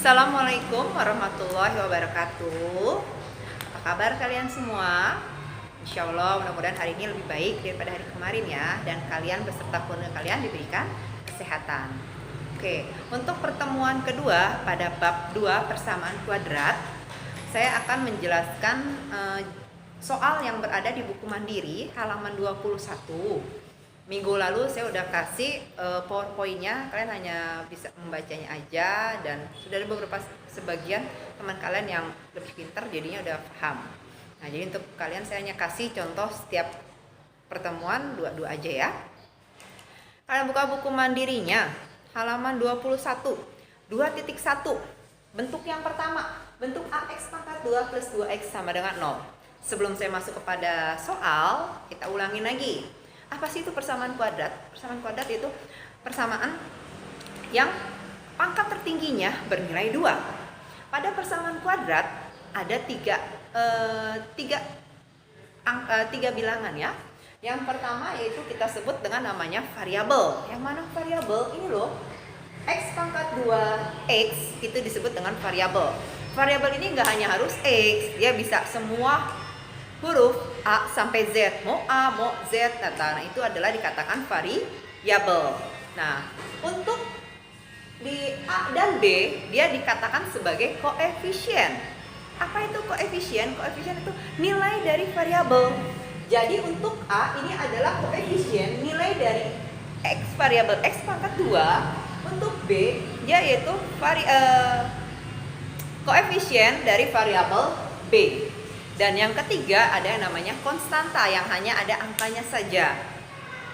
Assalamualaikum warahmatullahi wabarakatuh. Apa kabar kalian semua? Insya Allah mudah-mudahan hari ini lebih baik daripada hari kemarin ya. Dan kalian beserta keluarga kalian diberikan kesehatan. Oke, untuk pertemuan kedua pada bab 2 persamaan kuadrat, saya akan menjelaskan soal yang berada di buku mandiri halaman 21. Minggu lalu saya udah kasih PowerPoint-nya, kalian hanya bisa membacanya aja, dan sudah ada beberapa sebagian teman kalian yang lebih pintar jadinya udah paham. Nah, jadi untuk kalian saya hanya kasih contoh setiap pertemuan dua aja ya. Kalian buka buku mandirinya halaman 21 2.1. Bentuk yang pertama, bentuk ax pangkat 2 plus 2x sama dengan 0. Sebelum saya masuk kepada soal, kita ulangin lagi. Apa sih itu persamaan kuadrat? Persamaan kuadrat itu persamaan yang pangkat tertingginya bernilai 2. Pada persamaan kuadrat ada tiga bilangan ya. Yang pertama yaitu kita sebut dengan namanya variabel. Yang mana variabel? Ini loh, x pangkat 2x itu disebut dengan variabel. Variabel ini nggak hanya harus x, dia bisa semua huruf A sampai Z, mau A, mau Z, nah itu adalah dikatakan variabel. Nah, untuk di A dan B, dia dikatakan sebagai koefisien. Apa itu koefisien? Koefisien itu nilai dari variabel. Jadi untuk A ini adalah koefisien nilai dari X variabel X pangkat 2. Untuk B, dia yaitu koefisien dari variabel B. Dan yang ketiga ada yang namanya konstanta yang hanya ada angkanya saja.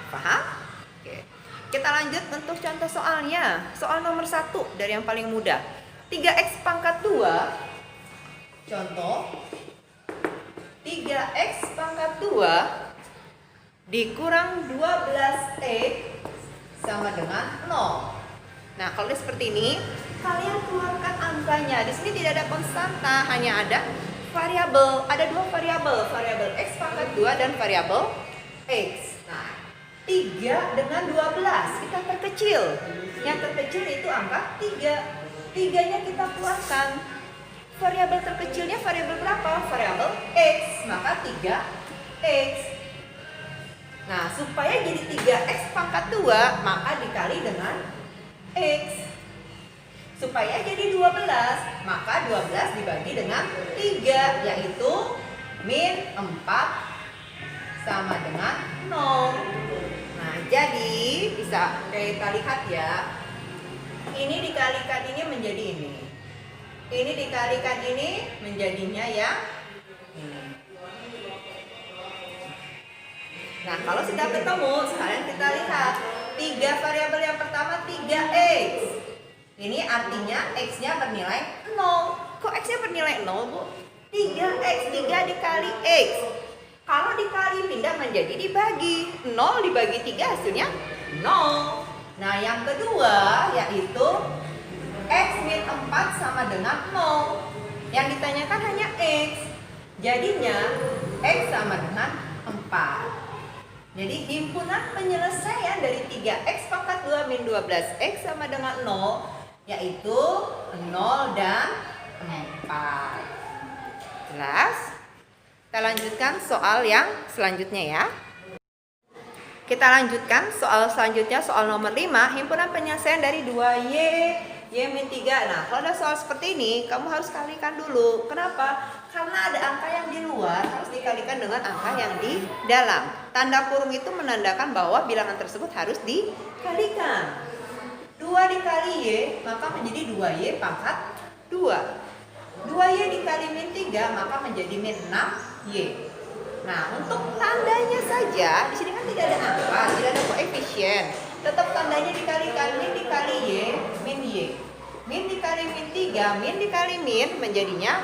Paham? Oke. Kita lanjut untuk contoh soalnya. Soal nomor 1 dari yang paling mudah. 3x pangkat 2. Contoh. 3x pangkat 2 dikurang 12x sama dengan 0. Nah, kalau seperti ini, kalian keluarkan angkanya. Di sini tidak ada konstanta, hanya ada variabel. Ada dua variabel, variabel x pangkat 2 dan variabel x. Nah, 3 dengan 12 kita perkecil. Yang terkecil itu angka 3. 3-nya kita keluarkan. Variabel terkecilnya variabel berapa? Variabel x, maka 3x. Nah, supaya jadi 3x pangkat 2, maka dikali dengan x. Supaya jadi 12, maka 12 dibagi dengan 3, yaitu min 4 sama dengan 0. Nah, jadi bisa kita lihat ya. Ini dikalikan ini menjadi ini. Ini dikalikan ini menjadinya yang ini. Nah, kalau sudah ketemu, sekarang kita lihat 3 variabel yang pertama 3x. Ini artinya x-nya bernilai 0. Kok x-nya bernilai 0, Bu? 3x, 3 dikali x. Kalau dikali pindah menjadi dibagi. 0 dibagi 3 hasilnya 0. Nah, yang kedua yaitu x min 4 sama dengan 0. Yang ditanyakan hanya x. Jadinya x sama dengan 4. Jadi himpunan penyelesaian dari 3x pangkat 2 min 12x sama dengan 0 yaitu 0 dan 4. Jelas? Kita lanjutkan soal yang selanjutnya ya. Kita lanjutkan soal selanjutnya, soal nomor 5, himpunan penyelesaian dari 2y, y min 3. Nah, kalau ada soal seperti ini, kamu harus kalikan dulu. Kenapa? Karena ada angka yang di luar, harus dikalikan dengan angka yang di dalam. Tanda kurung itu menandakan bahwa bilangan tersebut harus dikalikan. 2 dikali y, maka menjadi 2y pangkat 2. 2y dikali min 3, maka menjadi min 6y. Nah, untuk tandanya saja, di sini kan tidak ada angka, tidak ada koefisien. Tetap tandanya dikalikan, min dikali y, min y. Min dikali min 3, min dikali min menjadinya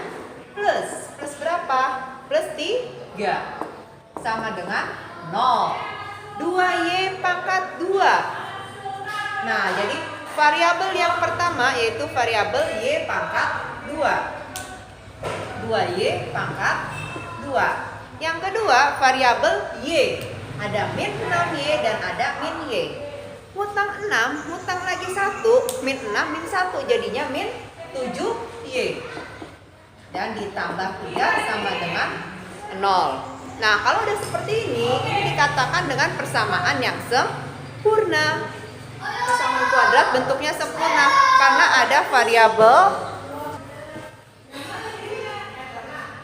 plus. Plus berapa? Plus 3. Sama dengan 0. 2y pangkat 2. Nah, jadi variabel yang pertama yaitu variabel y pangkat 2. 2y pangkat 2. Yang kedua variabel y. Ada min 6y dan ada min y. Mutang 6, mutang lagi 1, min 6, min 1, jadinya min 7Y. Dan ditambah 3 sama dengan 0. Nah, kalau udah seperti ini dikatakan dengan persamaan yang sempurna. Persamaan kuadrat bentuknya sempurna karena ada variabel.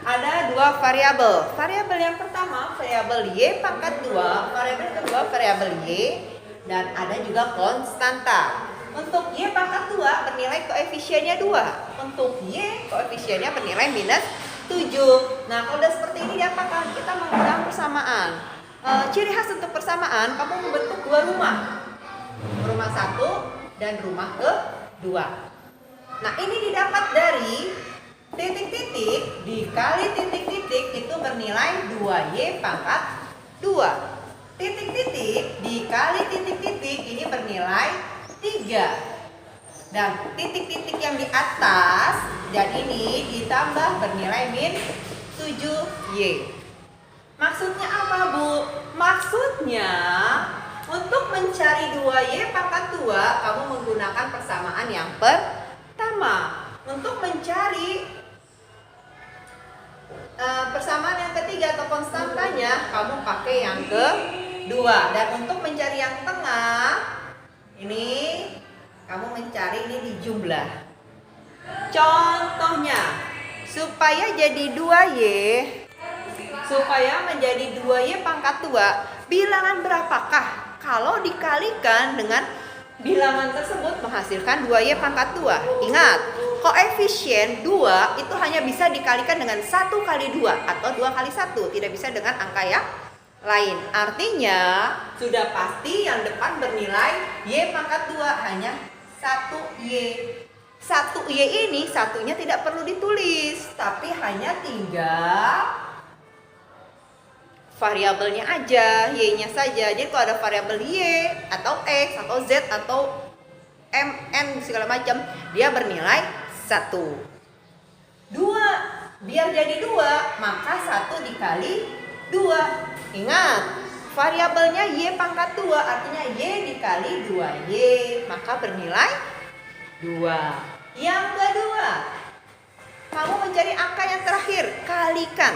Ada dua variabel. Variabel yang pertama variabel Y pangkat 2, variabel kedua variabel Y, dan ada juga konstanta. Untuk Y pangkat 2 bernilai koefisiennya 2. Untuk Y koefisiennya bernilai minus 7. Nah, kalau udah seperti ini diapakan? Kita menggunakan persamaan. Ciri khas untuk persamaan, kamu membentuk dua rumah. Rumah 1 dan rumah kedua. Nah, ini didapat dari titik-titik dikali titik-titik itu bernilai 2Y pangkat 2. Titik-titik dikali titik-titik ini bernilai 3. Dan titik-titik yang di atas dan ini ditambah bernilai min 7Y. Maksudnya apa, Bu? Maksudnya untuk mencari 2Y pangkat 2 kamu menggunakan persamaan yang pertama. Untuk mencari persamaan yang ketiga atau konstantanya kamu pakai yang kedua. Dan untuk mencari yang tengah ini kamu mencari ini di jumlah. Contohnya, supaya jadi 2Y, supaya menjadi 2Y pangkat 2, bilangan berapakah kalau dikalikan dengan bilangan tersebut menghasilkan 2Y pangkat 2? Ingat, koefisien 2 itu hanya bisa dikalikan dengan 1 kali 2 atau 2 kali 1, tidak bisa dengan angka yang lain. Artinya, sudah pasti yang depan bernilai Y pangkat 2 hanya 1Y. 1Y ini satunya tidak perlu ditulis, tapi hanya tinggal variabelnya aja, Y-nya saja. Jadi kalau ada variabel Y atau X atau Z atau MN segala macam, dia bernilai 1. 2, biar jadi 2, maka 1 dikali 2. Ingat, variabelnya Y pangkat 2, artinya Y dikali 2Y, maka bernilai 2. Yang kedua, kamu mencari angka yang terakhir, kalikan.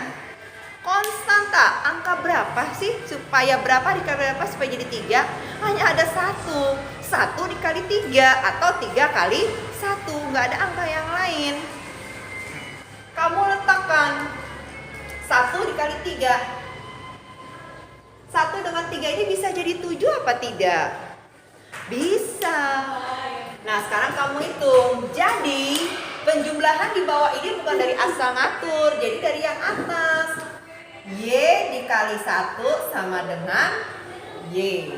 Konstanta, angka berapa sih? Supaya berapa dikali berapa supaya jadi 3? Hanya ada 1. 1 dikali 3 atau 3 kali 1, nggak ada angka yang lain. Kamu letakkan 1 dikali 3. 1 dengan 3 ini bisa jadi 7 apa tidak? Bisa. Nah, sekarang kamu hitung. Jadi, penjumlahan di bawah ini bukan dari asal ngatur, jadi dari yang atas. Y dikali 1 sama dengan Y.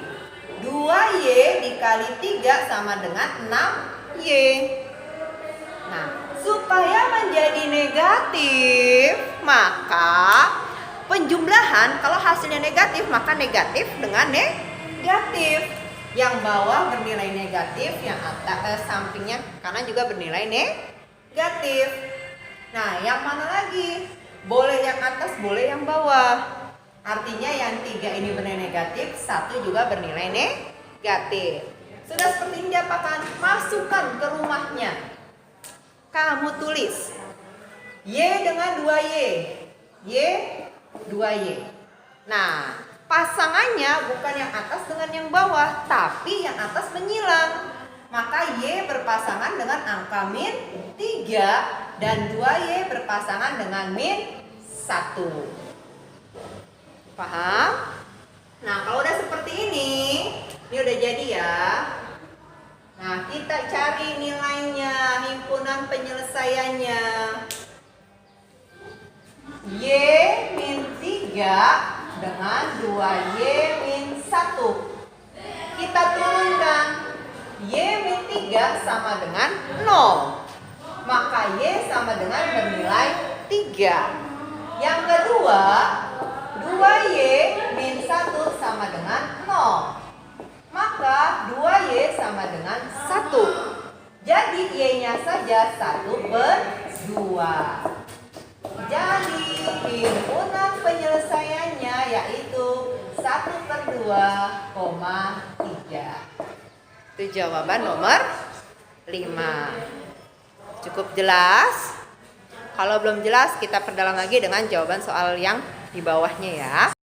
2Y dikali 3 sama dengan 6Y. Nah, supaya menjadi negatif, maka penjumlahan kalau hasilnya negatif maka negatif dengan negatif. Yang bawah bernilai negatif, yang atas sampingnya kanan juga bernilai negatif. Nah, yang mana lagi? Boleh yang atas, boleh yang bawah. Artinya yang 3 ini bernilai negatif, 1 juga bernilai negatif. Sudah seperti ini diapakan? Masukkan ke rumahnya. Kamu tulis Y dengan 2Y. Y 2Y. Nah, pasangannya bukan yang atas dengan yang bawah, tapi yang atas menyilang. Maka Y berpasangan dengan angka min 3 dan 2Y berpasangan dengan min 1. Paham? Nah, kalau udah seperti ini udah jadi ya. Nah, kita cari nilainya, himpunan penyelesaiannya. Y min 3 dengan 2Y min 1. Kita turunkan. Y min 3 sama dengan 0. Maka Y sama dengan bernilai 3. Yang kedua, 2Y min 1 sama dengan 0. Maka 2Y sama dengan 1. Jadi Y-nya saja 1/2. Jadi himpunan penyelesaiannya yaitu 1/2,3. Itu jawaban nomor 5. Cukup jelas? Kalau belum jelas, kita perdalam lagi dengan jawaban soal yang di bawahnya ya.